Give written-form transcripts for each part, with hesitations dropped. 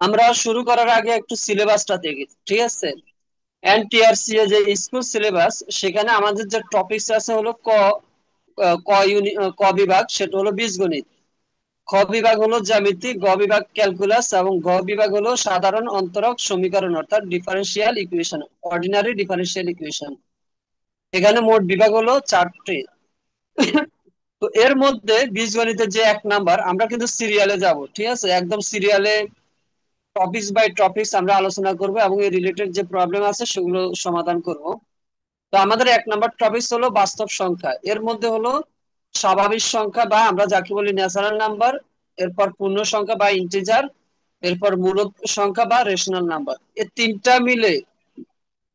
আমরা শুরু করার আগে একটু সিলেবাসটা দেখি, ঠিক আছে? এনটিআরসি এর যে স্কুল সিলেবাস, সেখানে আমাদের যে টপিকস আছে হলো ক বিভাগ, সেটা হলো বীজগণিত। খ বিভাগ হলো জ্যামিতি, গ বিভাগ ক্যালকুলাস, এবং ঘ বিভাগ হলো সাধারণ অন্তরক সমীকরণ অর্থাৎ differential equation, ordinary differential equation. এখানে মোট বিভাগ হলো 4টি। তো এর মধ্যে বীজগণিতের যে 1 নাম্বার, আমরা কিন্তু সিরিয়ালে যাব, ঠিক আছে? একদম সিরিয়ালে টপিকস বাই টপিকস আমরা আলোচনা করব এবং এর রিলেটেড যে প্রবলেম আছে সেগুলো সমাধান করব। তো আমাদের 1 নাম্বার টপিক হলো বাস্তব সংখ্যা। এর মধ্যে হলো স্বাভাবিক সংখ্যা বা আমরা যাকে বলি ন্যাচারাল নাম্বার, এরপর পূর্ণ সংখ্যা বা ইন্টিজার, এরপর মূলদ সংখ্যা বা রেশনাল নাম্বার। এই তিনটা মিলে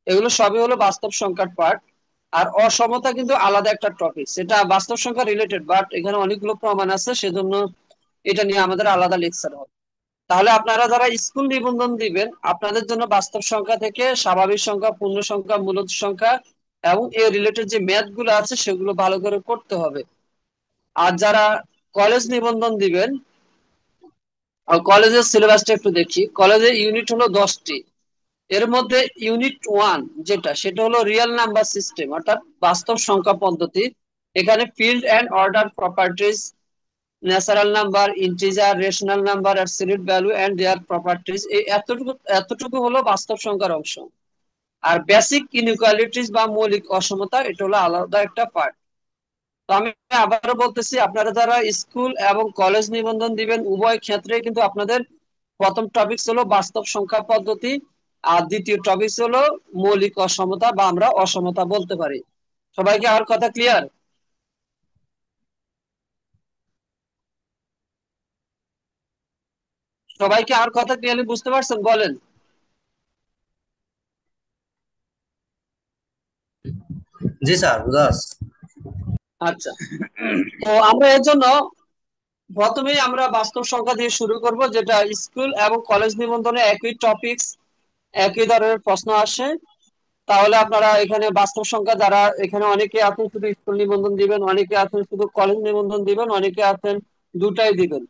এগুলো সবই হলো বাস্তব সংখ্যার পার্ট। আর অসমতা কিন্তু আলাদা একটা টপিক, সেটা বাস্তব সংখ্যা রিলেটেড, বাট এখানে অনেকগুলো প্রমাণ আছে, সেজন্য এটা নিয়ে আমাদের আলাদা লেকচার হবে। তাহলে আপনারা যারা স্কুল নিবন্ধন দিবেন, আপনাদের জন্য বাস্তব সংখ্যা থেকে স্বাভাবিক সংখ্যা, পূর্ণ সংখ্যা, মূলদ সংখ্যা এবং এর রিলেটেড যে ম্যাথ গুলো আছে সেগুলো ভালো করে করতে হবে। আর যারা কলেজ নিবন্ধন দিবেন, কলেজের সিলেবাসটা একটু দেখি। কলেজের ইউনিট হলো 10টি। এর মধ্যে ইউনিট 1 যেটা, সেটা হলো রিয়েল নাম্বার সিস্টেম অর্থাৎ বাস্তব সংখ্যা পদ্ধতি। এখানে field and order properties, natural number, integer, rational number, absolute value and their properties, এই এতটুকু এতটুকু হলো বাস্তব সংখ্যার অংশ। আর বেসিক ইনইকুয়ালিটিস বা মৌলিক অসমতা, এটা হলো আলাদা একটা পার্ট। তো আমি আবারও বলতেছি, আপনারা যারা স্কুল এবং কলেজ নিবন্ধন দিবেন, উভয় ক্ষেত্রে কিন্তু আপনাদের প্রথম টপিক হলো বাস্তব সংখ্যা পদ্ধতি, আর দ্বিতীয় টপিক হলো মৌলিক অসমতা বা আমরা অসমতা বলতে পারি। সবাইকে আর কথা ক্লিয়ার? সবাইকে আর কথা ক্লিয়ারলি বুঝতে পারছেন বলেন? জি স্যার, বুঝা যাচ্ছে। আচ্ছা, তো আমরা এর জন্য প্রথমেই আমরা বাস্তব সংখ্যা দিয়ে শুরু করব, যেটা স্কুল এবং কলেজ নিবন্ধনে একই টপিকস, একই ধরনের প্রশ্ন আসে। তাহলে আপনারা এখানে বাস্তব সংখ্যা, যারা এখানে অনেকে আছেন শুধু স্কুল নিবন্ধন দিবেন, অনেকে আছেন শুধু কলেজ নিবন্ধন দিবেন, অনেকে আছেন দুটাই দিবেন।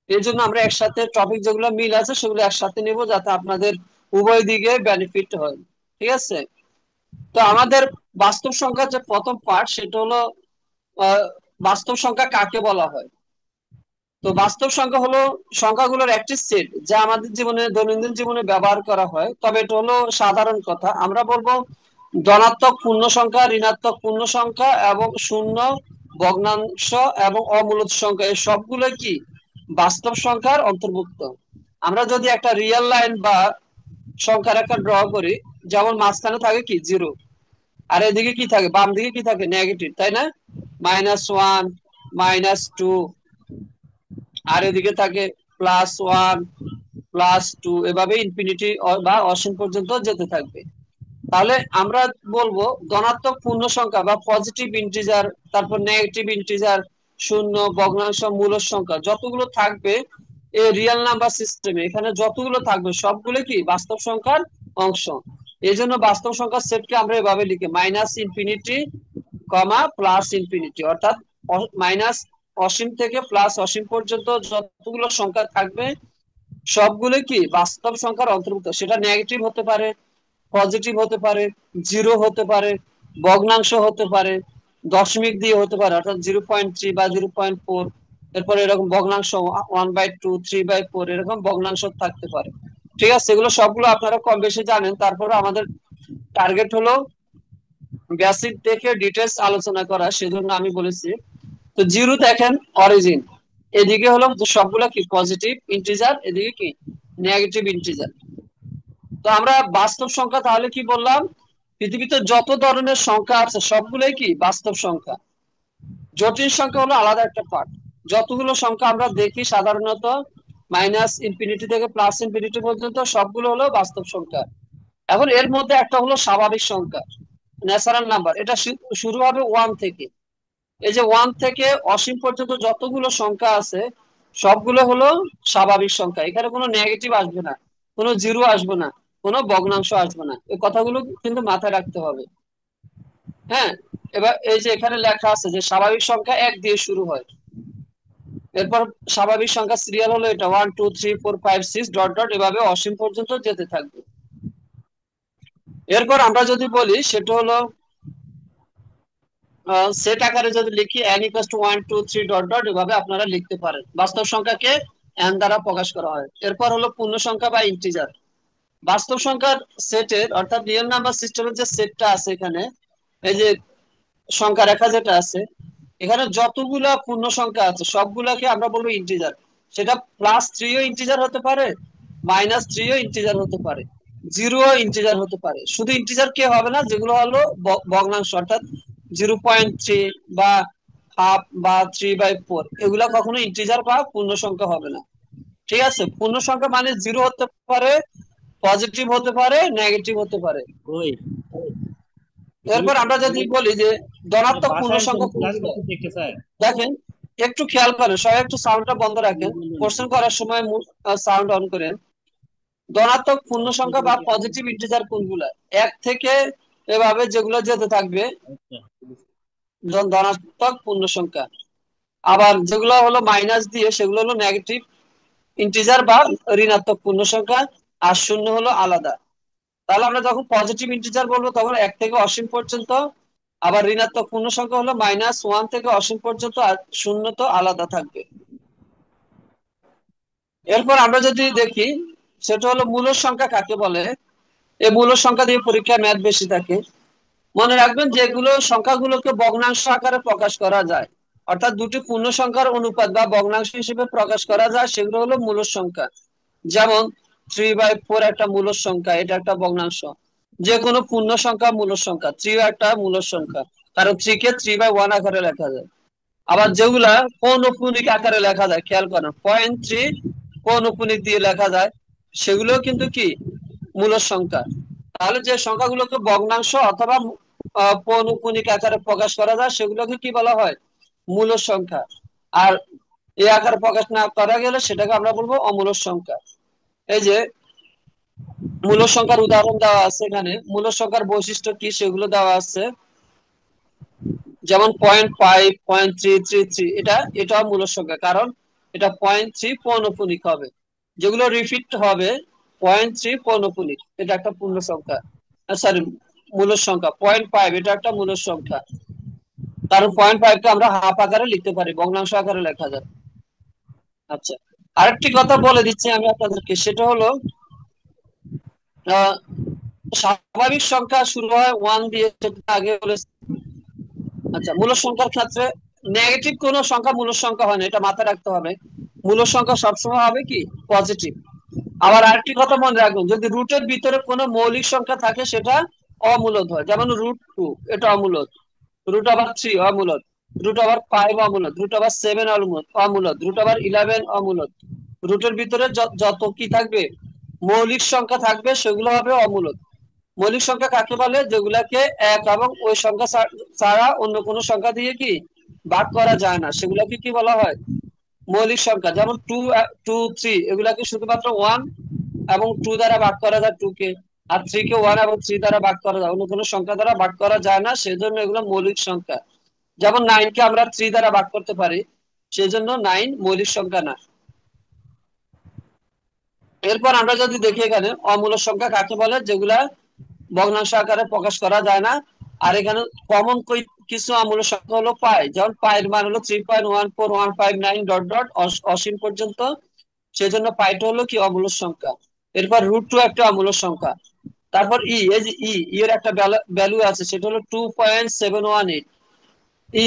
এই জন্য আমরা একসাথে টপিক যেগুলো মিল আছে সেগুলো একসাথে নিব, যাতে আপনাদের উভয় দিকে বেনিফিট হয়। ঠিক আছে? তো আমাদের বাস্তব সংখ্যার যে প্রথম পার্ট, সেটা হলো আহ, বাস্তব সংখ্যা কাকে বলা হয়। তো বাস্তব সংখ্যা হলো সংখ্যাগুলোর একটি সেট, যা আমাদের জীবনে, দৈনন্দিন জীবনে ব্যবহার করা হয়। তবে এটা হলো সাধারণ কথা। আমরা বলবো ধনাত্মক পূর্ণ সংখ্যা, ঋণাত্মক পূর্ণ সংখ্যা এবং শূন্য, ভগ্নাংশ এবং অমূলদ সংখ্যা, এই সবগুলো কি বাস্তব সংখ্যার অন্তর্ভুক্ত। আমরা যদি একটা রিয়েল লাইন বা সংখ্যার একটা ড্র করি, যেমন মাঝখানে থাকে কি জিরো, আর এদিকে কি থাকে, বাম দিকে কি থাকে, নেগেটিভ, তাই না? -1, -2, আর এদিকে থাকে +1, +2, এভাবে ইনফিনিটি বা অসীম পর্যন্ত যেতে থাকবে। তাহলে আমরা বলবো ধনাত্মক পূর্ণ সংখ্যা বা পজিটিভ ইন্টিজার, তারপর নেগেটিভ ইন্টিজার, শূন্য, ভগ্নাংশ, মূল সংখ্যা যতগুলো থাকবে এই রিয়েল নাম্বার সিস্টেমে, এখানে যতগুলো থাকবে সবগুলো কি বাস্তব সংখ্যার অংশ। এই জন্য বাস্তব সংখ্যার সেটকে আমরা এভাবে লিখি -ইনফিনিটি, প্লাস ইনফিনিটি, অর্থাৎ মাইনাস অসীম থেকে প্লাস অসীম পর্যন্ত যতগুলো সংখ্যা থাকবে সবগুলো কি বাস্তব সংখ্যার অন্তর্ভুক্ত। সেটা নেগেটিভ হতে পারে, পজিটিভ হতে পারে, জিরো হতে পারে, ভগ্নাংশ হতে পারে, দশমিক দিয়ে হতে পারে অর্থাৎ 0.3 বা 0.4, এরপরে এরকম ভগ্নাংশ 1/2, 3/4, এরকম ভগ্নাংশ থাকতে পারে। ঠিক আছে? এগুলো সবগুলো আপনারা কম বেশি জানেন। তারপরে আমাদের টার্গেট হলো বেসিক থেকে ডিটেলস আলোচনা করা, সেজন্য আমি বলেছি। তো জিরো দেখেন, অরিজিন, এদিকে হলো সবগুলো কি পজিটিভ ইন্টিজার, এদিকে কি নেগেটিভ ইন্টিজার। তো আমরা বাস্তব সংখ্যা তাহলে কি বললাম, পৃথিবীতে যত ধরনের সংখ্যা আছে সবগুলোই কি বাস্তব সংখ্যা। জটিল সংখ্যা হলো আলাদা একটা পার্ট। যতগুলো সংখ্যা আমরা দেখি সাধারণত -ইনফিনিটি থেকে +ইনফিনিটি পর্যন্ত সবগুলো হলো বাস্তব সংখ্যা। এখন এর মধ্যে একটা হলো স্বাভাবিক সংখ্যা, ন্যাচারাল নাম্বার। এটা শুরু হবে 1 থেকে। এই যে 1 থেকে অসীম পর্যন্ত যতগুলো সংখ্যা আছে সবগুলো হলো স্বাভাবিক সংখ্যা। এখানে কোনো নেগেটিভ আসবে না, কোনো জিরো আসবে না, কোনো ভগ্নাংশ আসবে না। এই কথাগুলো কিন্তু মাথায় রাখতে হবে। হ্যাঁ, এবার এই যে এখানে লেখা আছে যে স্বাভাবিক সংখ্যা 1 দিয়ে শুরু হয়। এরপর স্বাভাবিক সংখ্যা সিরিয়াল হলো এটা 1 2 3 4 5 6 ডট ডট এভাবে অসীম পর্যন্ত যেতে থাকবে। এরপর আমরা যদি বলি সেটা হলো সেট আকারে যদি লিখি n equals to 1 2 3 dot dot এভাবে আপনারা লিখতে পারেন। বাস্তব সংখ্যাকে n দ্বারা প্রকাশ করা হয়। এরপর হলো পূর্ণ সংখ্যা বা ইন্টিজার। বাস্তব সংখ্যার সেটের অর্থাৎ রিয়েল নাম্বার সিস্টেমের যে সেটটা আছে এখানে, এই যে সংখ্যা রেখা যেটা আছে, এখানে যতগুলা পূর্ণ সংখ্যা আছে সবগুলাকে আমরা বলবো ইন্টিজার। সেটা +3ও ইন্টিজার হতে পারে, -3ও ইন্টিজার হতে পারে, 0ও ইন্টিজার হতে পারে। শুধু ইন্টিজার কে হবে না, যেগুলো হলো ভগ্নাংশ অর্থাৎ 0.3 বা হাফ বা 3/4 এগুলা কখনো ইন্টিজার বা পূর্ণ সংখ্যা হবে না। ঠিক আছে, পূর্ণ সংখ্যা মানে 0 হতে পারে, পজিটিভ হতে পারে, নেগেটিভ হতে পারে। ওই এরপর আমরা যদি বলি যে ধনাত্মক পূর্ণ বাসায় সংখ্যা ক্লাস কোনগুলো, করতে দেখতে স্যার। দেখেন একটু খেয়াল করেন, সবাই একটু সাউন্ডটা বন্ধ রাখেন, কোশ্চেন করার সময় সাউন্ড অন করেন। ধনাত্মক পূর্ণ সংখ্যা বা পজিটিভ ইন্টিজার কোনগুলা, এক থেকে এভাবে যেগুলো যেতে থাকবে ধনাত্মক পূর্ণ সংখ্যা। আবার যেগুলো হলো মাইনাস দিয়ে সেগুলো হলো নেগেটিভ ইন্টিজার বা ঋণাত্মক পূর্ণ সংখ্যা। আর শূন্য হলো আলাদা। তাহলে আমরা যখন পজিটিভ ইন্টিজার বলবো তখন 1 থেকে অসীম পর্যন্ত, আবার ঋণাত্মক পূর্ণ সংখ্যা হলো -1 থেকে অসীম পর্যন্ত, আর শূন্য তো আলাদা থাকবে। এরপর আমরা যদি দেখি সেটা হলো মূলদ সংখ্যা কাকে বলে। এই মূলদ সংখ্যা দিয়ে পরীক্ষায় ম্যাথ বেশি থাকে। মনে রাখবেন যেগুলো সংখ্যাগুলোকে ভগ্নাংশ আকারে প্রকাশ করা যায়, অর্থাৎ দুটি পূর্ণ সংখ্যার অনুপাত বা ভগ্নাংশ হিসেবে প্রকাশ করা যায়, সেগুলো হলো মূলদ সংখ্যা। যেমন 3/4 একটা মূলদ সংখ্যা, এটা একটা ভগ্নাংশ। যে কোনো পূর্ণ সংখ্যা মূলদ সংখ্যা, 3 একটা মূলদ সংখ্যা, কারণ 3 কে 3/1 আকারে লেখা যায়। আবার যেগুলা পৌনঃপুনিক আকারে লেখা যায়, খেয়াল করেন 0.3 পৌনঃপুনিক দিয়ে লেখা যায়, সেগুলো কিন্তু কি মূলদ সংখ্যা। তাহলে যে সংখ্যাগুলোকে ভগ্নাংশ অথবা পৌনঃপুনিক আকারে প্রকাশ করা যায় সেগুলোকে কি বলা হয়, মূলদ সংখ্যা। আর এই আকারে প্রকাশ না করা গেলে সেটাকে আমরা বলবো অমূলদ সংখ্যা। এই যে মূলদ সংখ্যার উদাহরণ দেওয়া আছে এখানে, মূলদ সংখ্যার বৈশিষ্ট্য কি সেগুলো দেওয়া আছে। যেমন 0.5 0.333 এটাও মূলদ সংখ্যা, কারণ এটা 0.3 পৌনঃপুনিক হবে। যেগুলো রিপিট হবে 0.3 পৌনঃপুনিক, এটা একটা পূর্ণ সংখ্যা, সরি মূলদ সংখ্যা। 0.5 এটা একটা মূলদ সংখ্যা, কারণ 0.5 কে আমরা হাফ আকারে লিখতে পারি, ভগ্নাংশ আকারে লেখা যায়। আচ্ছা, আরেকটি কথা বলে দিচ্ছি আমি আপনাদেরকে, সেটা হলো আহ স্বাভাবিক সংখ্যা শুরু হয় 1 দিয়ে, সেটা আগে বলেছি। আচ্ছা, মূলদ সংখ্যার ক্ষেত্রে নেগেটিভ কোন সংখ্যা মূলদ সংখ্যা হয় না, এটা মাথায় রাখতে হবে। মূলদ সংখ্যা সবসময় হবে কি পজিটিভ। আবার আরেকটি কথা মনে রাখবেন, যদি রুটের ভিতরে কোনো মৌলিক সংখ্যা থাকে সেটা অমূলদ হয়। যেমন √2 এটা অমূলদ, √3 অমূলদ, √5 অমূলদ, √7 অমূলদ, √11 অমূলদ। রুটের ভিতরে যত কি থাকবে মৌলিক সংখ্যা থাকবে সেগুলো হবে অমূলদ। মৌলিক সংখ্যা কাকে বলে, যেগুলাকে এক এবং ওই সংখ্যা ছাড়া অন্য কোনো সংখ্যা দিয়ে কি ভাগ করা যায় না, সেগুলাকে কি বলা হয় মৌলিক সংখ্যা। যেমন 2 2 3 এগুলাকে শুধুমাত্র 1 এবং 2 দ্বারা ভাগ করা যায় 2 কে, আর 3 কে 1 এবং 3 দ্বারা ভাগ করা যায়, অন্য কোনো সংখ্যা দ্বারা ভাগ করা যায় না, সেজন্য এগুলো মৌলিক সংখ্যা। যেমন 9 কে আমরা 3 দ্বারা ভাগ করতে পারি, সেজন্য 9 মৌলিক সংখ্যা না। এরপর আমরা যদি দেখি এখানে অমূলদ সংখ্যা কাকে বলে, যেগুলা ভগ্নাংশ আকারে প্রকাশ করা যায় না। আর এখানে কমন কিছু অমূলদ সংখ্যা হলো পাই, যেমন পাইয়ের মান হলো 3.14159 ডট ডট অসীম পর্যন্ত, সেজন্য পাইটা হলো কি অমূলদ সংখ্যা। এরপর √2 একটা অমূলদ সংখ্যা। তারপর এই যে এর একটা ভ্যালু আছে, সেটা হলো 2.718, ই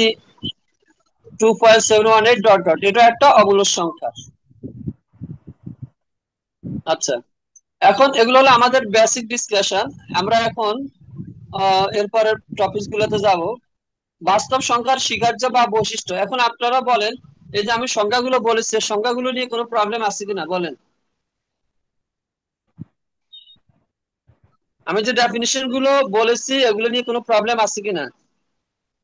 2.718 ডট ডট, এটা একটা অমূলদ সংখ্যা। আচ্ছা, এখন এগুলো হলো আমাদের বেসিক ডিসকাশন। আমরা এখন এরপরের টপিক গুলোতে যাব। বাস্তব সংখ্যার স্বীকার্য বা বৈশিষ্ট্য। এখন আপনারা বলেন, এই যে আমি সংখ্যাগুলো বলেছি, সংখ্যাগুলো নিয়ে কোনো প্রবলেম আছে কিনা বলেন। আমি যে ডেফিনিশন গুলো বলেছি এগুলো নিয়ে কোনো প্রবলেম আছে কিনা।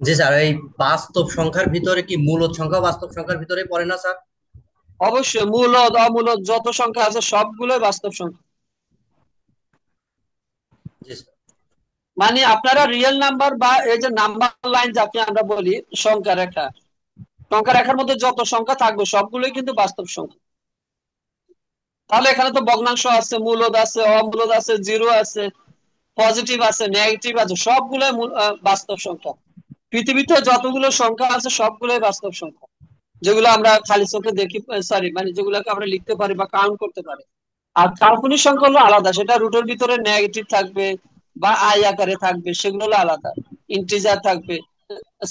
জি স্যার, এই বাস্তব সংখ্যার ভিতরে কি মূলদ সংখ্যা বাস্তব সংখ্যার ভিতরে পড়ে না স্যার? অবশ্যই মূলদ অমূলদ যত সংখ্যা আছে সবগুলোই বাস্তব সংখ্যা। জি স্যার। মানে আপনারা রিয়েল নাম্বার বা এই যে নাম্বার লাইন যাকে আমরা বলি সংখ্যা রেখা, সংখ্যা রেখার মধ্যে যত সংখ্যা থাকবে সবগুলোই কিন্তু বাস্তব সংখ্যা। তাহলে এখানে তো ভগ্নাংশ আছে, মূলদ আছে, অমূলদ আছে, জিরো আছে, পজিটিভ আছে, নেগেটিভ আছে, সবগুলোই বাস্তব সংখ্যা। পৃথিবীতে যতগুলো সংখ্যা আছে সবগুলোই বাস্তব সংখ্যা, যেগুলো আমরা খালি চোখে দেখি, সরি মানে যেগুলোকে আমরা লিখতে পারি বা কাউন্ট করতে পারি। আর কাল্পনিক সংখ্যা হলো আলাদা, সেটা রুটের ভিতরে নেগেটিভ থাকবে বা আই আকারে থাকবে, সেগুলো হলো আলাদা। ইন্টিজার থাকবে,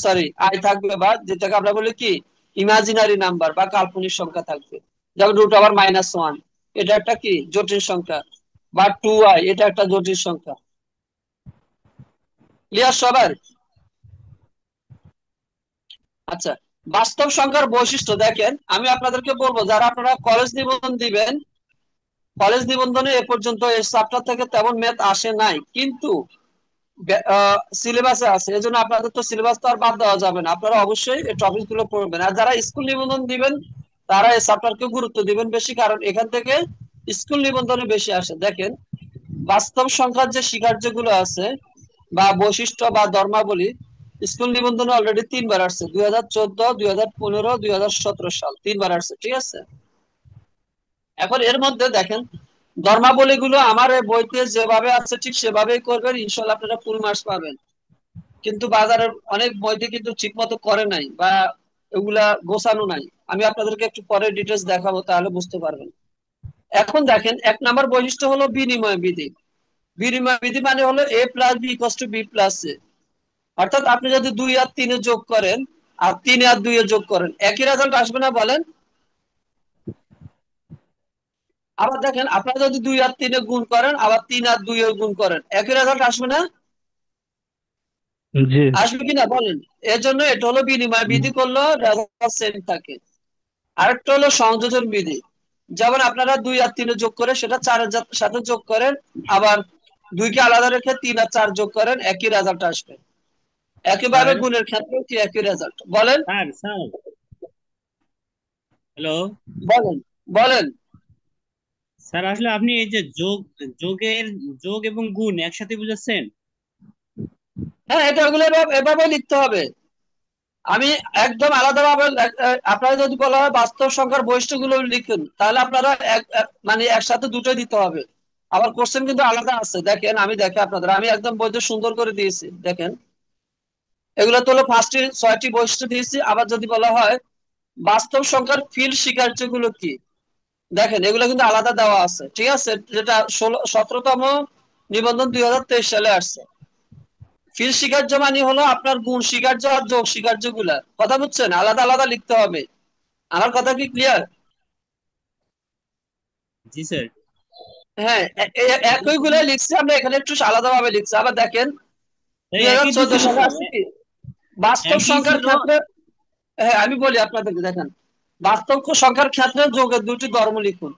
সরি আই থাকবে, বা যেটাকে আমরা বলি কি ইমাজিনারি নাম্বার বা কাল্পনিক সংখ্যা থাকবে। যেমন √1 এটা একটা কি জটিল সংখ্যা, বা 2i এটা একটা জটিল সংখ্যা। ক্লিয়ার সবার? আচ্ছা, বাস্তব সংখ্যার বৈশিষ্ট্য দেখেন, আমি আপনাদেরকে বলবো যারা আপনারা কলেজ নিবন্ধন দিবেন, কলেজ নিবন্ধনে এ পর্যন্ত এই চ্যাপ্টার থেকে তেমন ম্যাথ আসে নাই, কিন্তু সিলেবাসে আছে, এজন্য আপনাদের তো সিলেবাস তো আর বাদ দেওয়া যাবে না, আপনারা অবশ্যই এই টপিক গুলো পড়বেন। আর যারা স্কুল নিবন্ধন দিবেন তারা এই চ্যাপ্টারকে গুরুত্ব দিবেন বেশি, কারণ এখান থেকে স্কুল নিবন্ধনে বেশি আসে। দেখেন, বাস্তব সংখ্যার যে স্বীকার্যগুলো আছে বা বৈশিষ্ট্য বা ধর্মাবলী, স্কুল নিবন্ধনে অলরেডি 3 বার আসছে, 2014, 2015, 2017 সাল, 3 বার আসছে, ঠিক আছে। এখন এর মধ্যে দেখেন, ধর্মাবলী গুলো আমার এই বইতে যেভাবে আছে ঠিক সেভাবেই করবেন, ইনশাল্লাহ আপনারা ফুল মার্কস পাবেন। কিন্তু বাজারের অনেক বইতে কিন্তু ঠিক মতো করে নাই বা এগুলা গোছানো নাই। আমি আপনাদেরকে একটু পরে ডিটেলস দেখাবো, তাহলে বুঝতে পারবেন। এখন দেখেন, 1 নম্বর বৈশিষ্ট্য হলো বিনিময় বিধি। বিনিময় বিধি মানে হলো a+b=b+c। অর্থাৎ আপনি যদি 2 আর 3 যোগ করেন আর 3 আর 2 যোগ করেন, একই রেজাল্ট আসবে না বলেন? আবার দেখেন, আপনারা যদি 2 আর 3 গুণ করেন আবার 3 আর 2 গুণ করেন, একই রেজাল্ট আসবে না? জি। আসবে কিনা বলেন? এর জন্য এটা হলো বিনিময় বিধি, করলো রেজাল্ট সেম থাকে। আরেকটা হলো সংযোজন বিধি। যেমন আপনারা 2 আর 3 যোগ করে সেটা 4 এর সাথে যোগ করেন, আবার 2 কে আলাদা রেখে 3 আর 4 যোগ করেন, একই রেজাল্ট আসবে। একইভাবে স্যার গুণের ক্ষেত্রেও কি একই রেজাল্ট, বলেন? Sir sir hello. বলেন, বলেন। স্যার আসলে আপনি এই যে যোগের যোগ এবং গুণ একসাথে বুঝাচ্ছেন? হ্যাঁ, এটা ওগুলো এভাবে লিখতে হবে। আমি একদম আলাদাভাবে আপনারা যদি বলা হয় বাস্তব সংখ্যার বৈশিষ্ট্যগুলো লিখুন, তাহলে আপনারা মানে একসাথে দুটোই দিতে হবে। আবার কোশ্চেন কিন্তু আলাদা আছে, দেখেন আমি দেখে আপনাদের, আমি একদম বইতে সুন্দর করে দিয়েছি, দেখেন এগুলো তো হলো ফার্স্টে 6টি বৈশিষ্ট্য দিয়েছি। আবার যদি বলা হয় বাস্তব সংখ্যার ফিল্ড স্বীকার্যগুলো কি, দেখেন এগুলো কিন্তু আলাদা দেওয়া আছে, ঠিক আছে, যেটা 17তম নিবন্ধন 2023 সালে আসছে। ফিল্ড স্বীকার্য মানে হলো আপনার গুণ স্বীকার্য আর যোগ স্বীকার্য গুলা, কথা বুঝছেন, আলাদা আলাদা লিখতে হবে। আমার কথা কি ক্লিয়ার? জি স্যার। হ্যাঁ, একই গুলা লিখছি আমরা, এখানে একটু আলাদা ভাবে লিখছি। আবার দেখেন, এই দুই হাজার একই চোদ্দ দিছিল সালে তো, আসছে কি বাস্তব একই সংখ্যার ছিল। ক্ষেত্রে। হ্যাঁ, আমি বলি আপনাদেরকে, দেখেন বাস্তব সংখ্যার ক্ষেত্রে যোগের দুটি ধর্ম লিখুন,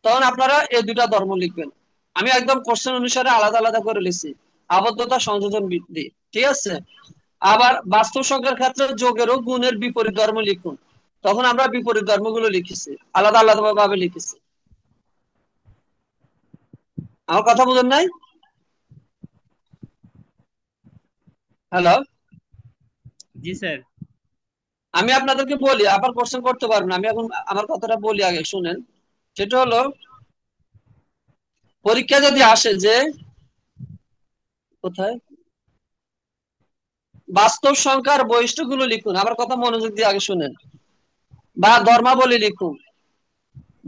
তখন আপনারা এই দুটা ধর্ম লিখবেন। আমি একদম কোশ্চেন অনুসারে আলাদা আলাদা করে লিখছি, আবদ্ধতা সংযোজন বৃদ্ধি, ঠিক আছে। আবার বাস্তব সংখ্যার ক্ষেত্রে যোগের ও গুণের বিপরীত ধর্ম লিখুন, তখন আমরা বিপরীত ধর্মগুলো লিখেছি, আলাদা আলাদা ভাবে লিখেছি। আমার কথা বুঝেন নাই? হ্যালো। জি স্যার। আমি আপনাদেরকে বলি, আবার কোশ্চেন করতে পারবেন, আমি এখন আমার কথাটা বলি আগে শুনেন। সেটা হলো, পরীক্ষা যদি আসে যে কোথায় বাস্তব সংখ্যার বৈশিষ্ট্যগুলো লিখুন, আমার কথা মনোযোগ দিয়ে আগে শুনেন, বা ধর্মাবলী লিখুন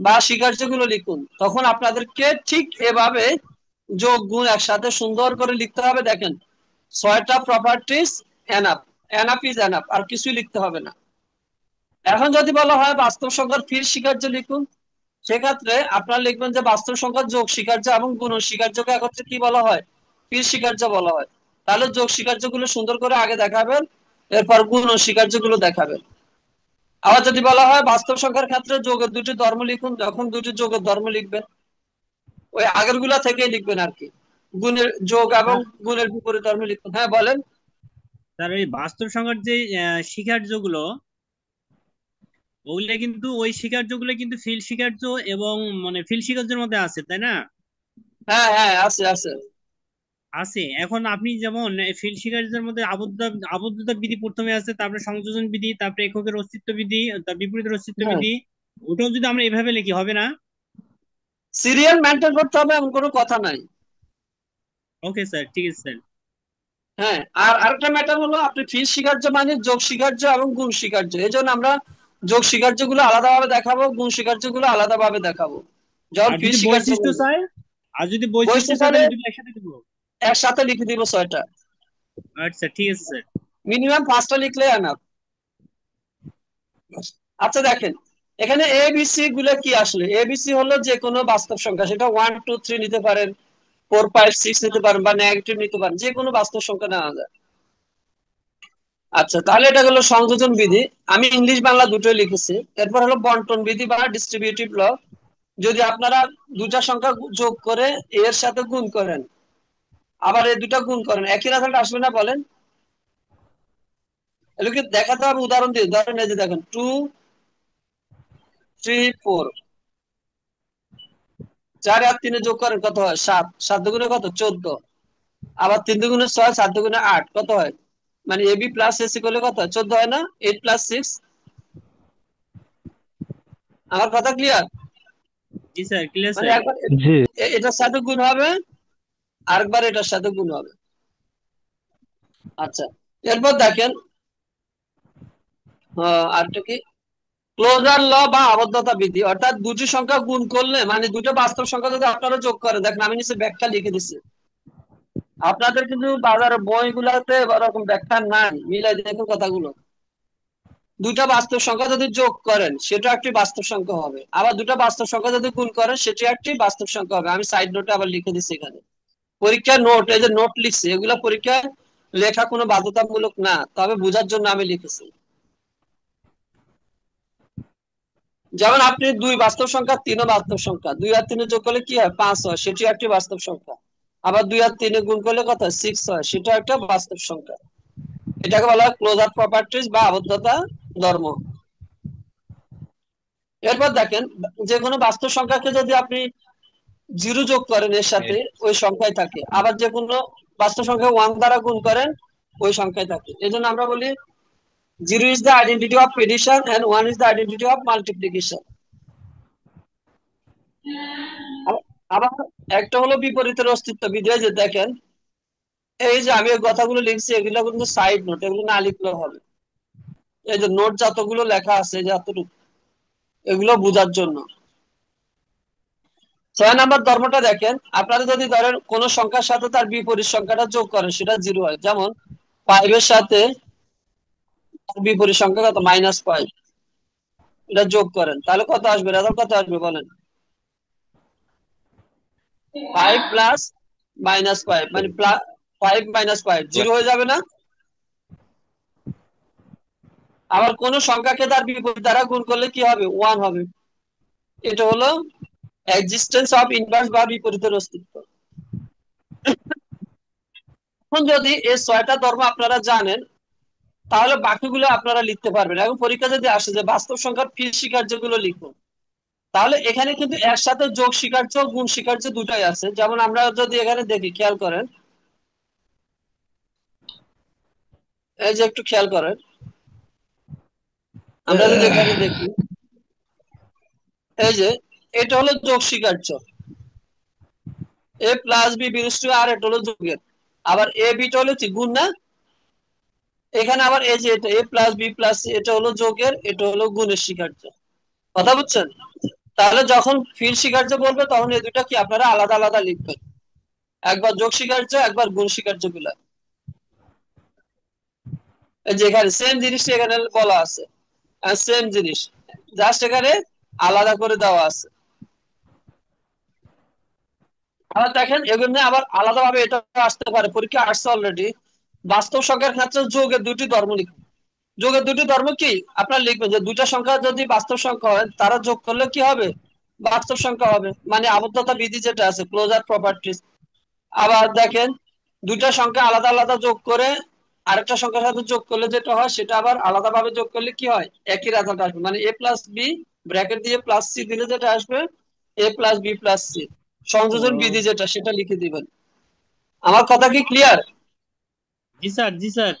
বা স্বীকার্যগুলো লিখুন, তখন আপনাদেরকে ঠিক এভাবে যোগ গুণ একসাথে সুন্দর করে লিখতে হবে। দেখেন, 6টা properties enough, enough is enough, আর কিছুই লিখতে হবে না। এখন যদি বলা হয় বাস্তব সংখ্যার ফির স্বীকার্য লিখুন, সেক্ষেত্রে আপনারা লিখবেন যে বাস্তব সংখ্যার যোগ স্বীকার্য এবং গুণ স্বীকার্যকে একত্রে কি বলা হয়, ফির স্বীকার্য বলা হয়। তাহলে যোগ স্বীকার্য গুলো সুন্দর করে আগে দেখাবেন, এরপর গুণ স্বীকার্য গুলো দেখাবেন। আবার যদি বলা হয় বাস্তব সংখ্যার ক্ষেত্রে যোগের দুটি ধর্ম লিখুন, যখন দুটি যোগের ধর্ম লিখবেন ওই আগের গুলা থেকেই লিখবেন আর কি, গুণের যোগ এবং স্যার গুণের বিপরীত ধর্ম লিখুন। হ্যাঁ বলেন। স্যার, ওই বাস্তব সংখ্যার যে স্বীকার্যগুলো, ওগুলা কিন্তু ওই স্বীকার্যগুলো কিন্তু ফিল্ড স্বীকার্য এবং মানে ফিল্ড স্বীকার্যের মধ্যে আছে, তাই না? হ্যাঁ হ্যাঁ, আছে আছে। আছে। এখন আপনি যেমন ফিল্ড শিকারীদের মধ্যে আবদ্ধতা বিধি প্রথমে আছে, তারপরে সংযোজন বিধি, তারপরে এককের অস্তিত্ব বিধি, তার বিপরীতের অস্তিত্ব হ্যাঁ, বিধি। ওটাও যদি আমরা এভাবে লিখি হবে না? সিরিয়াল মেনটেন করতে হবে এমন কোনো কথা নাই। ওকে স্যার, ঠিক আছে স্যার। হ্যাঁ, আর আরেকটা ম্যাটার হলো আপনি ফিল্ড স্বীকার্য মানে যোগ স্বীকার্য এবং গুণ স্বীকার্য, এই জন্য আমরা যোগ স্বীকার্য গুলো আলাদাভাবে দেখাবো, গুণ স্বীকার্য গুলো আলাদাভাবে দেখাবো যখন আর যদি ফিল্ড স্বীকার্য বৈশিষ্ট্য বলবো। চাই, আর যদি বৈশিষ্ট্য বৈশিষ্ট্য চাই তাহলে তাহলে দুটো একসাথে দেবো। একসাথে লিখে দিব 6টা, আচ্ছা ঠিক আছে স্যার। মিনিমাম 5টা লিখলে এনাফ। আচ্ছা দেখেন, এখানে এবিসি গুলো কি আসলে? এবিসি হলো যে কোনো বাস্তব সংখ্যা, সেটা 1 2 3 নিতে পারেন, 4 5 6 নিতে পারেন, বা নেগেটিভ নিতে পারেন, যে কোনো বাস্তব সংখ্যা নেওয়া যায়। আচ্ছা, তাহলে এটা হলো সংযোজন বিধি, আমি ইংলিশ বাংলা দুটোই লিখেছি। এরপর হলো বন্টন বিধি বা ডিস্ট্রিবিউটিভ ল, যদি আপনারা দুটা সংখ্যা যোগ করে এর সাথে গুণ করেন, আবার এই দুটা গুণ করেন, একই রেজাল্ট আসবে না বলেন? এগুলোকে দেখাতে হবে উদাহরণ দিয়ে। ধরেন এই যে দেখেন 2 3 4, 4 আর 3 যোগ করেন কত হয়? 7, 7 দুগুণে কত? 14, আবার 3 দুগুণে 6, 7 দুগুণে 8, কত হয়? মানে এবি প্লাস এসি করলে কত হয়? 14 হয় না? 8 প্লাস 6। আমার কথা ক্লিয়ার? জি স্যার, ক্লিয়ার মানে স্যার। একবার জি। এটার সাথে গুণ হবে, আরেকবার এটার সাথে গুণ হবে। আচ্ছা, এরপর দেখেন আরেকটা কি, ক্লোজার ল বা আবদ্ধতা বিধি, অর্থাৎ দুটি সংখ্যা গুণ করলে, মানে দুটো বাস্তব সংখ্যা যদি আপনারা যোগ করেন, দেখেন আমি নিচে ব্যাখ্যা লিখে দিচ্ছি, আপনাদের কিন্তু বাজারের বইগুলাতে এরকম ব্যাখ্যা নাই, মিলাই দেখুন কথাগুলো। দুটা বাস্তব সংখ্যা যদি যোগ করেন সেটা একটি বাস্তব সংখ্যা হবে, আবার দুটা বাস্তব সংখ্যা যদি গুণ করেন সেটি একটি বাস্তব সংখ্যা হবে। আমি সাইড নোটে আবার লিখে দিচ্ছি এখানে। পরীক্ষার নোট, এই যে নোট লিখছি, এগুলা পরীক্ষায় লেখা কোনো বাধ্যতামূলক না, তবে বোঝার জন্য আমি লিখেছি। যেমন আপনি দুই বাস্তব সংখ্যা, তিনও বাস্তব সংখ্যা, 2 আর 3 যোগ করলে কি হয়? 5 হয়, সেটি একটি বাস্তব সংখ্যা। আবার 2 আর 3 গুণ করলে কত হয়? 6 হয়, সেটা একটা বাস্তব সংখ্যা। এটাকে বলা হয় ক্লোজার প্রপার্টিজ বা আবদ্ধতা ধর্ম। এরপর দেখেন, যে কোনো বাস্তব সংখ্যাকে যদি আপনি 0 যোগ করেন এর সাথে, ওই সংখ্যায় থাকে। আবার যে কোনো বাস্তব সংখ্যা 1 দ্বারা গুণ করেন, ওই সংখ্যায় থাকে। এই জন্য আমরা বলি 0 is the identity of addition and 1 is the identity of multiplication। আবার একটা হলো বিপরীতের অস্তিত্ব বিধি। এই যে দেখেন, এই যে আমি এই কথাগুলো লিখছি, এগুলো কিন্তু সাইড নোট, এগুলো না লিখলেও হবে। এই যে নোট যতগুলো লেখা আছে, যে এতটুকু, এগুলো বোঝার জন্য। 6 নম্বর ধর্মটা দেখেন, আপনারা যদি ধরেন কোন সংখ্যার সাথে তার বিপরীত সংখ্যাটা যোগ করেন, সেটা 0 হয়। যেমন 5 এর সাথে তার বিপরীত সংখ্যা কত? -5, এটা যোগ করেন, তাহলে কত আসবে? রেজাল্ট কত আসবে বলেন? 5 প্লাস -5, মানে 5 -5 0 হয়ে যাবে না? আবার কোন সংখ্যাকে তার বিপরীত দ্বারা গুণ করলে কি হবে? 1 হবে। এটা হলো এক্সিস্টেন্স অফ ইনভার্স বা বিপরীতের অস্তিত্ব। এখন যদি এই 6টা ধর্ম আপনারা জানেন, তাহলে বাকিগুলো আপনারা লিখতে পারবেন। এখন পরীক্ষা যদি আসে যে বাস্তব সংখ্যার ফিল্ড স্বীকার্য গুলো লিখুন, তাহলে এখানে কিন্তু একসাথে যোগ স্বীকার্য, গুণ স্বীকার্য দুটাই আছে। যেমন আমরা যদি এখানে দেখি, খেয়াল করেন, এই যে একটু খেয়াল করেন, আমরা যদি এখানে দেখি, এই যে এটা হলো যোগ স্বীকার্য, এ প্লাস বি বিলংস টু আর, এটা হলো যোগের। আবার এ বিটা হলো কি? গুণ না? এখানে আবার এই যে এটা এ প্লাস বি প্লাস সি, এটা হলো যোগের, এটা হলো গুণের স্বীকার্য। কথা বুঝছেন? তাহলে যখন ফিল্ড স্বীকার্য বলবে, তখন এই দুটা কি আপনারা আলাদা আলাদা লিখবেন, একবার যোগ স্বীকার্য, একবার গুণ স্বীকার্য গুলা। এই যে এখানে সেম জিনিসটা এখানে বলা আছে, সেম জিনিস, জাস্ট এখানে আলাদা করে দেওয়া আছে। আবার দেখেন, এগুলো আবার আলাদাভাবে এটা আসতে পারে, পরীক্ষা আসছে অলরেডি। বাস্তব সংখ্যার ক্ষেত্রে যোগের দুটি ধর্ম লিখুন। যোগের দুটি ধর্ম কি আপনারা লিখবেন, যে দুইটা সংখ্যা যদি বাস্তব সংখ্যা হয়, তারা যোগ করলে কি হবে? বাস্তব সংখ্যা হবে, মানে আবদ্ধতা বিধি যেটা আছে, ক্লোজার প্রপার্টিজ। আবার দেখেন, দুইটা সংখ্যা আলাদা আলাদা যোগ করে আরেকটা সংখ্যার সাথে যোগ করলে যেটা হয়, সেটা আবার আলাদা ভাবে যোগ করলে কি হয়? একই রেজাল্ট আসবে, মানে এ প্লাস বি ব্র্যাকেট দিয়ে প্লাস সি দিলে যেটা আসবে, এ প্লাস বি প্লাস সি। সংযোজন বিধি ও, যেটা, সেটা লিখে দিবেন। আমার কথা কি ক্লিয়ার? জি স্যার, জি স্যার।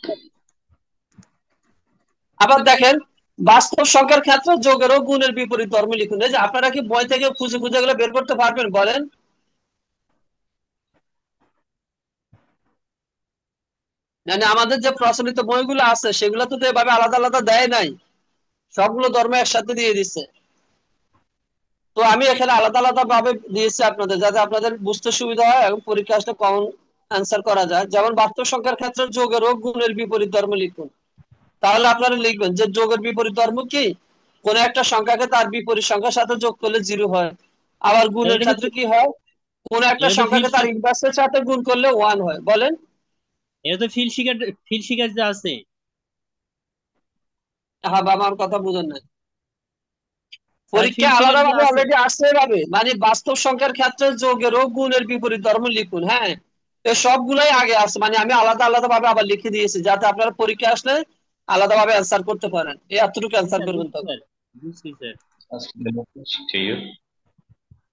আবার দেখেন, বাস্তব সংখ্যার ক্ষেত্রে যোগের ও গুণের বিপরীত ধর্ম লিখুন। এই যে আপনারা কি বই থেকে খুঁজে খুঁজে এগুলো বের করতে পারবেন বলেন? মানে আমাদের যে প্রচলিত বইগুলো আছে সেগুলো তো এভাবে আলাদা আলাদা দেয় নাই, সবগুলো ধর্ম একসাথে দিয়ে দিচ্ছে। তো আমি এখানে আলাদা আলাদা ভাবে দিয়েছি আপনাদের, যাতে আপনাদের বুঝতে সুবিধা হয় এবং পরীক্ষা আসলে কমন অ্যান্সার করা যায়। যেমন বাস্তব সংখ্যার ক্ষেত্রে যোগের ও গুণের বিপরীত ধর্ম লিখুন। তাহলে আপনারা লিখবেন যে যোগের বিপরীত ধর্ম কি, কোন একটা সংখ্যাকে তার বিপরীত সংখ্যার সাথে যোগ করলে 0 হয়। আবার স্যার, গুণের ক্ষেত্রে কি হয়, কোন একটা এটা তো সংখ্যাকে তার ইনভার্সের সাথে গুণ করলে 1 হয়। বলেন? ফিল শিকার যে আছে। হ্যাঁ বাবা, আমার কথা বুঝেন না। স্যার, পরীক্ষা ফিল শিকার আলাদা যে ভাবে আছে। অলরেডি আসছে এভাবে, মানে বাস্তব সংখ্যার ক্ষেত্রে যোগের ও গুণের বিপরীত ধর্ম লিখুন। হ্যাঁ, এই সবগুলাই আগে আছে, মানে আমি আলাদা আলাদা ভাবে আবার লিখে দিয়েছি, যাতে আপনারা পরীক্ষা আসলে আলাদা ভাবে অ্যান্সার করতে পারেন। এই এতটুকু জি অ্যান্সার স্যার, করবেন বুঝছি তখন। স্যার, বুঝছি স্যার। cheio.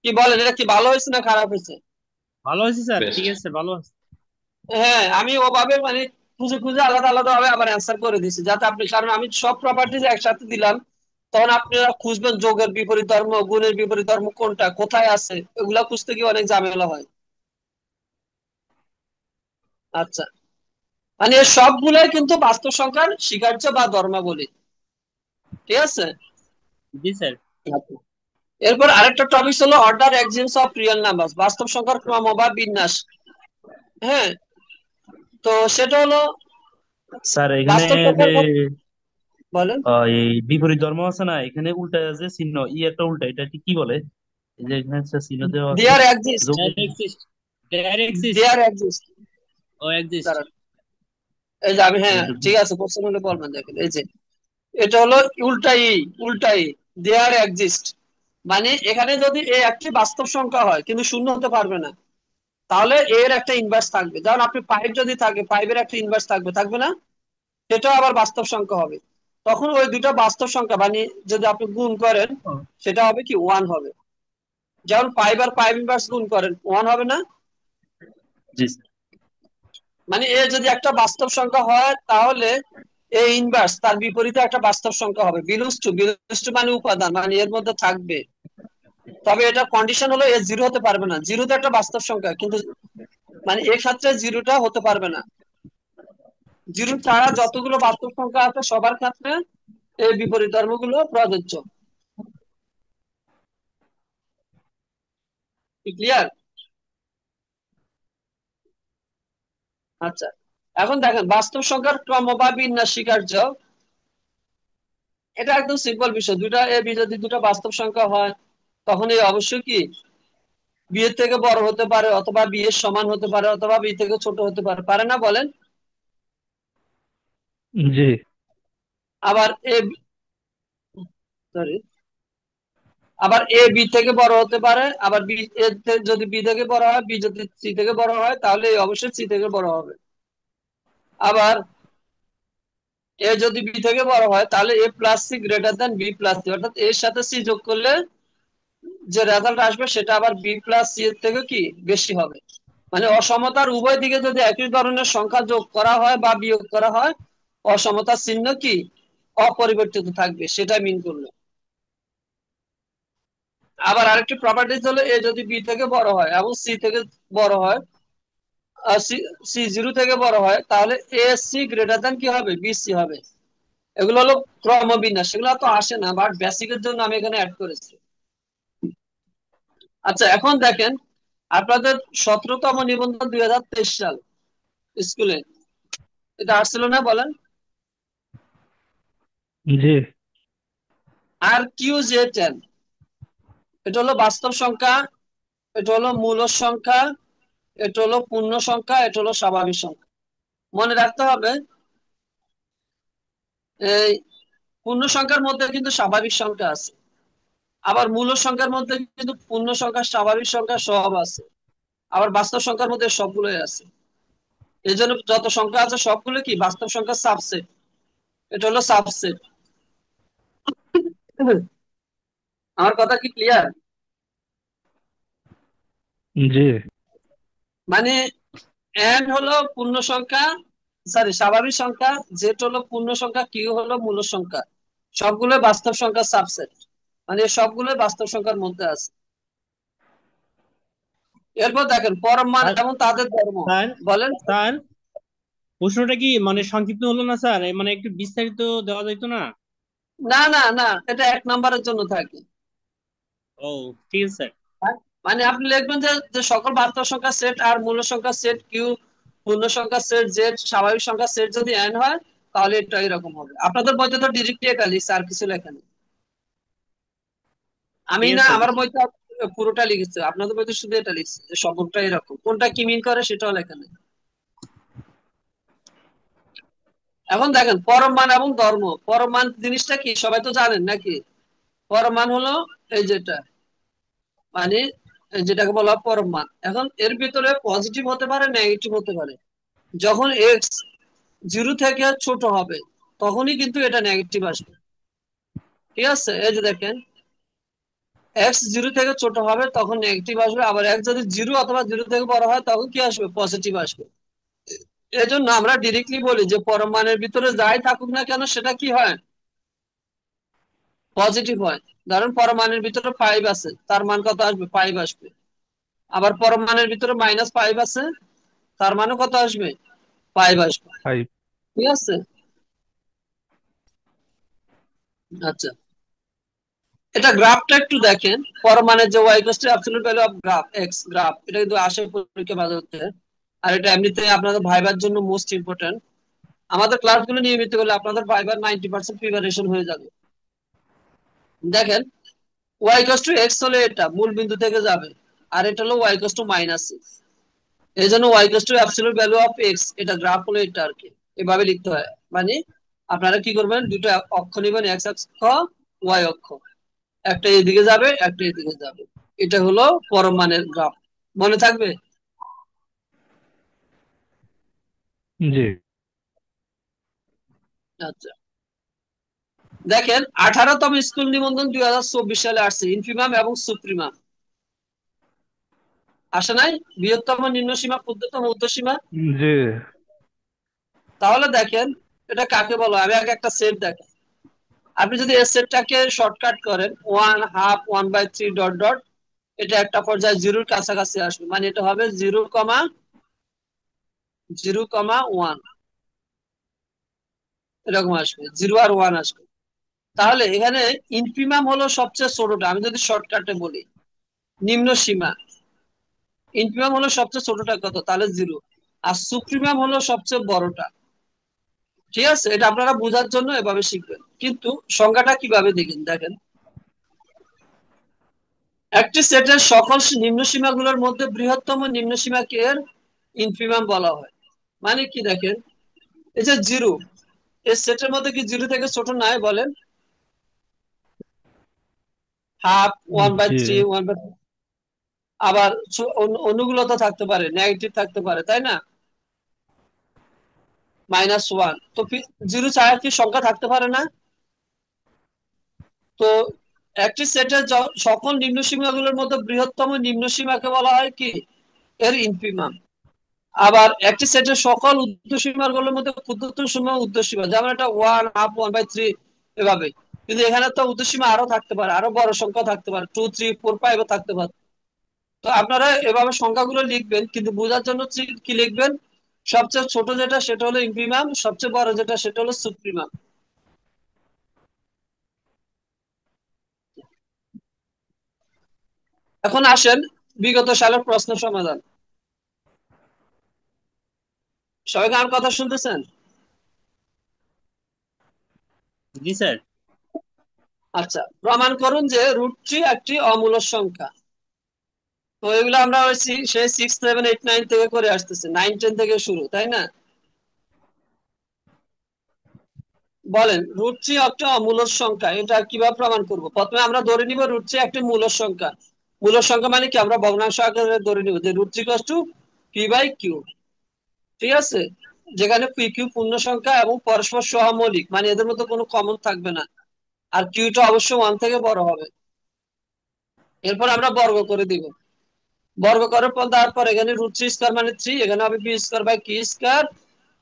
কি বলেন, এটা কি ভালো হয়েছে না খারাপ হয়েছে? ভালো হয়েছে স্যার, ঠিক Best. আছে স্যার, ভালো আছে। হ্যাঁ, আমি ওভাবে মানে খুঁজে খুঁজে আলাদা আলাদা ভাবে আবার অ্যান্সার করে দিছি, যাতে আপনি, কারণ আমি সব প্রপার্টিজ একসাথে দিলাম, তখন আপনারা খুঁজবেন যোগের বিপরীত ধর্ম, গুণের বিপরীত ধর্ম কোনটা কোথায় আছে, এগুলা খুঁজতে গিয়ে অনেক ঝামেলা হয়। আচ্ছা, মানে এর সবগুলাই কিন্তু বাস্তব সংখ্যার স্বীকার্য বা ধর্মাবলী। ঠিক আছে? জি স্যার। আচ্ছা। এরপর আরেকটা টপিক হলো order exists of real numbers, বাস্তব সংখ্যার ক্রম বা বিন্যাস। হ্যাঁ, তো সেটা হলো স্যার এখানে বাস্তব যে সংখ্যার বলেন। এই বিপরীত ধর্ম আছে না, এখানে উল্টা আছে চিহ্ন, একটা উল্টা, এটা ঠিক কি বলে? এই যে এখানে একটা চিহ্ন দেওয়া আছে, দেয়ার এক্সিস্ট, যোগ। There exist. There exist. There exist. ও এক্সিস্ট। এই যে আমি, হ্যাঁ এটা ঠিক আছে, কোশ্চেন হলে বলবেন। দেখেন এই যে এটা হলো উল্টাই, উল্টাই দেয়ার এক্সিস্ট, মানে এখানে যদি এ একটি বাস্তব সংখ্যা হয় কিন্তু শূন্য হতে পারবে না, তাহলে এর একটা ইনভার্স থাকবে। যেমন আপনি 5 যদি থাকে, 5 এর একটা ইনভার্স থাকবে, থাকবে না? সেটাও আবার বাস্তব সংখ্যা হবে। তখন ওই দুটো বাস্তব সংখ্যা মানে যদি আপনি গুণ করেন, সেটা হবে কি 1 হবে। যেমন 5 আর 5 ইনভার্স গুণ করেন, 1 হবে না? জি স্যার। মানে এ যদি একটা বাস্তব সংখ্যা হয়, তাহলে এ ইনভার্স তার বিপরীতে একটা বাস্তব সংখ্যা হবে। বিলংস টু মানে উপাদান, মানে এর মধ্যে থাকবে। তবে এটা কন্ডিশন হলো এ 0 হতে পারবে না। 0 তো একটা বাস্তব সংখ্যা, কিন্তু মানে এর ক্ষেত্রে 0টা হতে পারবে না। 0 ছাড়া যতগুলো বাস্তব সংখ্যা আছে সবার ক্ষেত্রে এই বিপরীত ধর্মগুলো প্রযোজ্য। ক্লিয়ার? আচ্ছা, এখন দেখেন বাস্তব সংখ্যার ক্রম বা বিন্যাস স্বীকার্য। এটা একদম সিম্পল বিষয়। দুটা এ বি যদি দুটা বাস্তব সংখ্যা হয়, তখন এই অবশ্যই কি বি এর থেকে বড় হতে পারে, অথবা বি এর সমান হতে পারে, অথবা বি থেকে ছোট হতে পারে, পারে না বলেন? জি। আবার এ, সরি, আবার এ বি থেকে বড় হতে পারে, আবার বি যদি বি থেকে বড় হয়, বি যদি সি থেকে বড় হয়, তাহলে এ অবশ্যই সি থেকে বড় হবে। আবার এ যদি বি থেকে বড় হয়, তাহলে A plus C greater than B plus C, অর্থাৎ এর সাথে সি যোগ করলে যে রেজাল্ট আসবে সেটা আবার বি প্লাস সি এর থেকে কি বেশি হবে। মানে অসমতার উভয় দিকে যদি একই ধরনের সংখ্যা যোগ করা হয় বা বিয়োগ করা হয়, অসমতার চিহ্ন কি অপরিবর্তিত থাকবে, সেটা মিন করলো। আবার আরেকটি প্রপার্টিজ হলো এ যদি বি থেকে বড় হয় এবং সি থেকে বড় হয়, সি সি 0 থেকে বড় হয়, তাহলে এ সি গ্রেটার দেন কি হবে, বি সি হবে। এগুলো হলো ক্রমবিন্যাস, সেগুলো তো আসে না, বাট বেসিকের জন্য আমি এখানে অ্যাড করেছি। আচ্ছা, এখন দেখেন আপনাদের 17তম নিবন্ধন 2023 সাল স্কুলে, এটা আসছিল না বলেন? জি। আর কিউ জে 10, এটা হলো বাস্তব সংখ্যা, এটা হলো মূল সংখ্যা, এটা হলো পূর্ণ সংখ্যা, এটা হলো স্বাভাবিক সংখ্যা। মনে রাখতে হবে এই পূর্ণ সংখ্যার মধ্যে কিন্তু স্বাভাবিক সংখ্যা আছে, আবার মূল সংখ্যার মধ্যে কিন্তু পূর্ণ সংখ্যা স্বাভাবিক সংখ্যা সব আছে, আবার বাস্তব সংখ্যার মধ্যে সবগুলোই আছে। এই জন্য যত সংখ্যা আছে সবগুলো কি বাস্তব সংখ্যার সাবসেট। এটা হলো সাবসেট। আমার কথা কি ক্লিয়ার? জি। মানে এন হলো পূর্ণ সংখ্যা, সরি স্বাভাবিক সংখ্যা, জেড হলো পূর্ণ সংখ্যা, কিউ হলো মূল সংখ্যা, সবগুলো বাস্তব সংখ্যার সাবসেট, মানে সবগুলো বাস্তব সংখ্যার মধ্যে আছে। এরপর দেখেন পরম মান স্যার এবং তাদের ধর্ম। স্যার বলেন। স্যার, প্রশ্নটা কি মানে সংক্ষিপ্ত হলো না স্যার? মানে একটু বিস্তারিত দেওয়া যাইতো না? না না না, এটা 1 নম্বরের জন্য থাকে। ও, ঠিক আছে স্যার। মানে আপনি লিখবেন যে যে সকল বাস্তব সংখ্যা সেট আর মূল সংখ্যা সেট কিউ, পূর্ণ সংখ্যা সেট জেড, স্বাভাবিক সংখ্যা সেট যদি এন হয়, তাহলে এটা এরকম হবে। আপনাদের বইতে তো ডিরেক্টলি এটা লিখছে, আর কিছু লেখা নেই। আমি ঠিক না, আছে স্যার, আমার বইতে পুরোটা লিখেছে, আপনাদের বইতে শুধু এটা লিখছে যে সবটা এরকম, কোনটা কি মিন করে সেটাও লেখা নেই। এখন দেখেন পরম মান এবং ধর্ম। পরম মান জিনিসটা কি সবাই তো জানেন নাকি? পরম মান হলো এই যেটা, মানে যেটাকে বলা হয় পরম মান। এখন এর ভিতরে পজিটিভ হতে পারে, নেগেটিভ হতে পারে। যখন এক্স 0 থেকে ছোট হবে, তখনই কিন্তু এটা নেগেটিভ আসবে। ঠিক আছে, এই যে দেখেন এক্স 0 থেকে ছোট হবে তখন নেগেটিভ আসবে, আবার এক্স যদি 0 অথবা 0 থেকে বড় হয় তখন কি আসবে? পজিটিভ আসবে। এজন্য আমরা ডিরেক্টলি বলি যে পরম মানের ভিতরে যাই থাকুক না কেন সেটা কি হয়? পজিটিভ হয়। ধরেন পরমাণুর ভিতরে 5 আছে, তার মান কত আসবে? 5 আসবে। আবার পরমাণুর ভিতরে -5 আছে, তার মানে কত আসবে? 5 আসবে। ফাইভ। ঠিক আছে। আচ্ছা, এটা গ্রাফটা একটু দেখেন। পরমাণুর যে y equal to absolute value of graph x graph, এটা কিন্তু আসে পরীক্ষা বাজে হতে। আর এটা এমনিতে আপনাদের ভাইবার জন্য মোস্ট ইম্পর্টেন্ট। আমাদের ক্লাসগুলো নিয়মিত করলে আপনাদের ভাইবার 90% প্রিপারেশন হয়ে যাবে। দেখেন y ইকুয়াল টু এক্স হলে এটা মূল বিন্দু থেকে যাবে, আর এটা হলো y ইকুয়াল টু -6। এই জন্য y equal to absolute value of x, এটা গ্রাফ হলো এটা আর কি, এভাবে লিখতে হয়। মানে আপনারা কি করবেন, দুটো অক্ষ নেবেন, এক্স অক্ষ, ওয়াই অক্ষ, একটা এদিকে যাবে, একটা এদিকে যাবে। এটা হলো পরম মানের গ্রাফ। মনে থাকবে? জি। আচ্ছা, দেখেন 18তম স্কুল নিবন্ধন 2024 সালে আসছে, ইনফিমাম এবং সুপ্রিমাম আসে নাই? বৃহত্তম নিম্ন সীমা, ক্ষুদ্রতম উর্ধ্ব সীমা। জি। তাহলে দেখেন এটা কাকে বলা হয়? আমি আগে একটা সেট দেখেন। আপনি যদি এই সেটটাকে শর্টকাট করেন 1/2 1/3 ডট ডট, এটা একটা পর্যায়ে জিরোর কাছাকাছি আসবে, মানে এটা হবে 0,0,1 এরকম আসবে, 0 আর 1 আসবে। তাহলে এখানে ইনফিমাম হলো সবচেয়ে ছোটটা, আমি যদি শর্টকাটে বলি নিম্ন সীমা, ইনফিমাম হলো সবচেয়ে ছোটটা কত? তাহলে 0। আর সুপ্রিমাম হলো সবচেয়ে বড়টা। ঠিক আছে, এটা আপনারা বোঝার জন্য এভাবে শিখবেন, কিন্তু সংখ্যাটা কিভাবে দেখেন দেখেন। একটি সেটের সকল নিম্ন সীমাগুলোর মধ্যে বৃহত্তম নিম্ন সীমাকে এর ইনফিমাম বলা হয়। মানে কি দেখেন, এই যে 0, এই সেটের মধ্যে কি 0 থেকে ছোট নাই বলেন? হাফ, জি। 1/3, 1/, আবার অনুগুলো তো থাকতে পারে, নেগেটিভ থাকতে পারে, তাই না? -1, তো 0 ছাড়া কি সংখ্যা থাকতে পারে না? তো একটি সেটের সকল নিম্ন সীমাগুলোর মধ্যে বৃহত্তম নিম্ন সীমাকে বলা হয় কি? এর ইনফিমাম। আবার একটি সেটের সকল উর্ধ্ব সীমাগুলোর মধ্যে ক্ষুদ্রতম সীমা উর্ধ্ব সীমা, যেমন এটা 1/2 1/3 এভাবে। কিন্তু এখানে তো উর্ধ্ব সীমা আরো থাকতে পারে, আরো বড় সংখ্যা থাকতে পারে, 2 3 4 5 ও থাকতে পারে। তো আপনারা এভাবে সংখ্যাগুলো লিখবেন, কিন্তু বোঝার জন্য কি লিখবেন? সবচেয়ে ছোট যেটা সেটা হলো ইনফিমাম, সবচেয়ে বড় যেটা সেটা হলো সুপ্রিমাম। এখন আসেন বিগত সালের প্রশ্ন সমাধান। সবাই কি আমার কথা শুনতেছেন? জি স্যার। আচ্ছা, প্রমাণ করুন যে √3 একটি অমূলদ সংখ্যা। তো এগুলো আমরা সেই 6 7 8 9 থেকে করে আসতেছি, 9 10 থেকে শুরু, তাই না? বলেন √3 একটা অমূলদ সংখ্যা, এটা কিভাবে প্রমাণ করব? প্রথমে আমরা ধরে নিব √3 একটি মূলদ সংখ্যা। মূলদ সংখ্যা মানে কি? আমরা ভগ্নাংশ আকারে ধরে নিব যে √3 p/q। ঠিক আছে, যেখানে p q পূর্ণ সংখ্যা এবং পরস্পর সহমৌলিক, মানে এদের মধ্যে কোনো কমন থাকবে না। আর কিউটা অবশ্যই 1 থেকে বড় হবে। এরপর আমরা বর্গ করে দিব। বর্গ করার পর তারপর এখানে রুট 3 স্কয়ার মানে 3, এখানে হবে P square by Q square.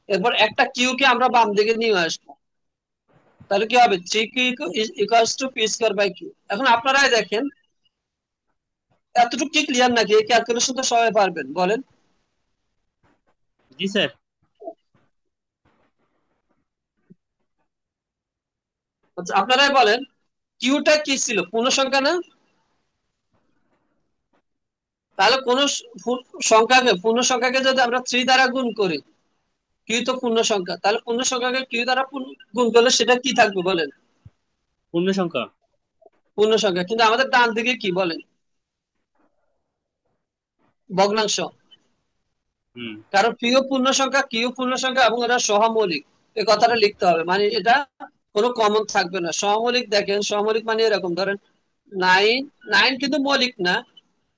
এরপর একটা কিউ কে আমরা বাম দিকে নিয়ে আসবো, তাহলে কি হবে 3 Q equals to P square by Q. এখন আপনারাই দেখেন এতটুকু কি ক্লিয়ার নাকি? এই ক্যালকুলেশন তো সবাই পারবেন, বলেন। জি স্যার। আচ্ছা আপনারাই বলেন, কিউটা কি ছিল? পূর্ণ সংখ্যা না? তাহলে কোন সংখ্যাকে, পূর্ণ সংখ্যাকে যদি আমরা 3 দ্বারা গুণ করি, কিউ তো পূর্ণ সংখ্যা, তাহলে পূর্ণ সংখ্যাকে কিউ দ্বারা গুণ করলে সেটা কি থাকবে বলেন? পূর্ণ সংখ্যা। পূর্ণ সংখ্যা। কিন্তু আমাদের ডান দিকে কি বলেন? ভগ্নাংশ। হুম। কারণ কিউ পূর্ণ সংখ্যা, কিউ পূর্ণ সংখ্যা এবং এটা সহমৌলিক, এই কথাটা লিখতে হবে, মানে এটা কোনো কমন থাকবে না। সহমৌলিক দেখেন, সহমৌলিক মানে এরকম ধরেন 9, 9 কিন্তু মৌলিক না,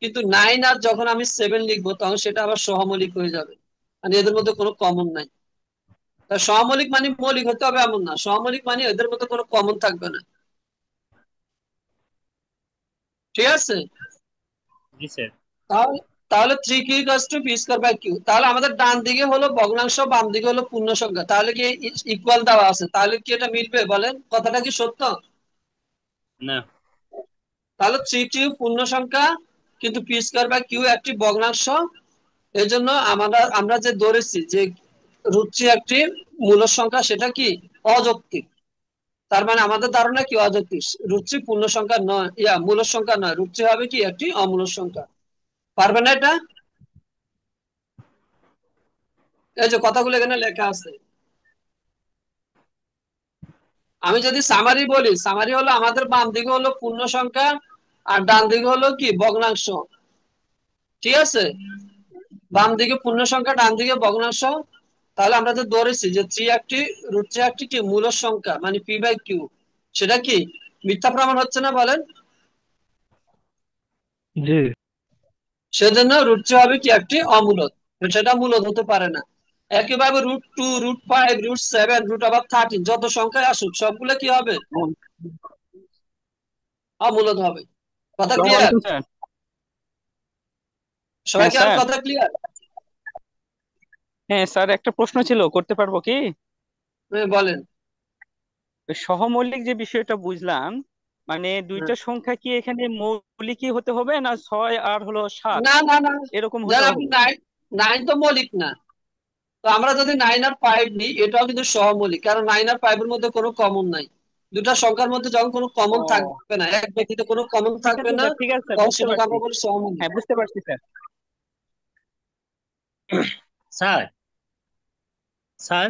কিন্তু 9 আর যখন আমি 7 লিখবো তখন সেটা আবার সহমৌলিক হয়ে যাবে, মানে এদের মধ্যে কোনো কমন নাই। তা সহমৌলিক মানে মৌলিক হতে হবে এমন না, সহমৌলিক মানে এদের মধ্যে কোনো কমন থাকবে না। ঠিক আছে? জি স্যার। তাহলে তাহলে 3 Q equals to P square by Q. তাহলে আমাদের ডান দিকে হলো ভগ্নাংশ, বাম দিকে হলো পূর্ণ সংখ্যা, তাহলে কি ইকুয়াল দেওয়া আছে, তাহলে কি এটা মিলবে বলেন? কথাটা কি সত্য? না। তাহলে 3 কিউ পূর্ণ সংখ্যা, কিন্তু পি স্কয়ার বাই কিউ একটি ভগ্নাংশ। এই জন্য আমরা যে ধরেছি যে √3 একটি মূল সংখ্যা, সেটা কি অযৌক্তিক। তার মানে আমাদের ধারণা কি অযৌক্তিক, √3 পূর্ণ সংখ্যা নয়, মূল সংখ্যা নয়, √3 হবে কি একটি অমূল সংখ্যা। পারবে না এটা? এই যে কথাগুলো এখানে লেখা আছে। আমি যদি সামারি বলি, সামারি হলো আমাদের বাম দিকে হলো পূর্ণ সংখ্যা আর ডান দিকে হলো কি ভগ্নাংশ। ঠিক আছে? বাম দিকে পূর্ণ সংখ্যা, ডান দিকে ভগ্নাংশ। তাহলে আমরা তো ধরেছি যে √3 একটি কি মূল সংখ্যা, মানে পি বাই কিউ, সেটা কি মিথ্যা প্রমাণ হচ্ছে না বলেন? জি। সেজন্য √3 হবে কি একটি অমূলদ, সেটা মূলদ হতে পারে না। একইভাবে √2, √5, √7, √13 যত সংখ্যায় আসুক সবগুলো কি হবে? অমূলদ হবে। কথা আসসালামু ক্লিয়ার? আলাইকুম স্যার। সবাই হ্যাঁ কি আর স্যার। কথা ক্লিয়ার? হ্যাঁ স্যার, একটা প্রশ্ন ছিল, করতে পারবো কি? বলেন। ওই সহমৌলিক যে বিষয়টা বুঝলাম, মানে হ্যাঁ। দুইটা সংখ্যা কি এখানে মৌলিকই হতে হবে, না 6 আর হলো 7 না না না, এরকম হতে যারা আপনি হবে? 9, 9 তো মৌলিক না। তো আমরা যদি 9 আর 5 নিই, এটাও কিন্তু সহমৌলিক, কারণ 9 আর 5 এর মধ্যে কোনো কমন নাই। দুটা সংখ্যার মধ্যে যখন কোনো কমন ও থাকবে না, এক ব্যক্তিতে কোনো কমন ঠিক থাকবে আছে না, স্যার, ঠিক আছে স্যার, তখন বুঝতে সেটাকে পারছি। আমরা বলি সহমৌলিক। হ্যাঁ, বুঝতে পারছি স্যার। Sir, sir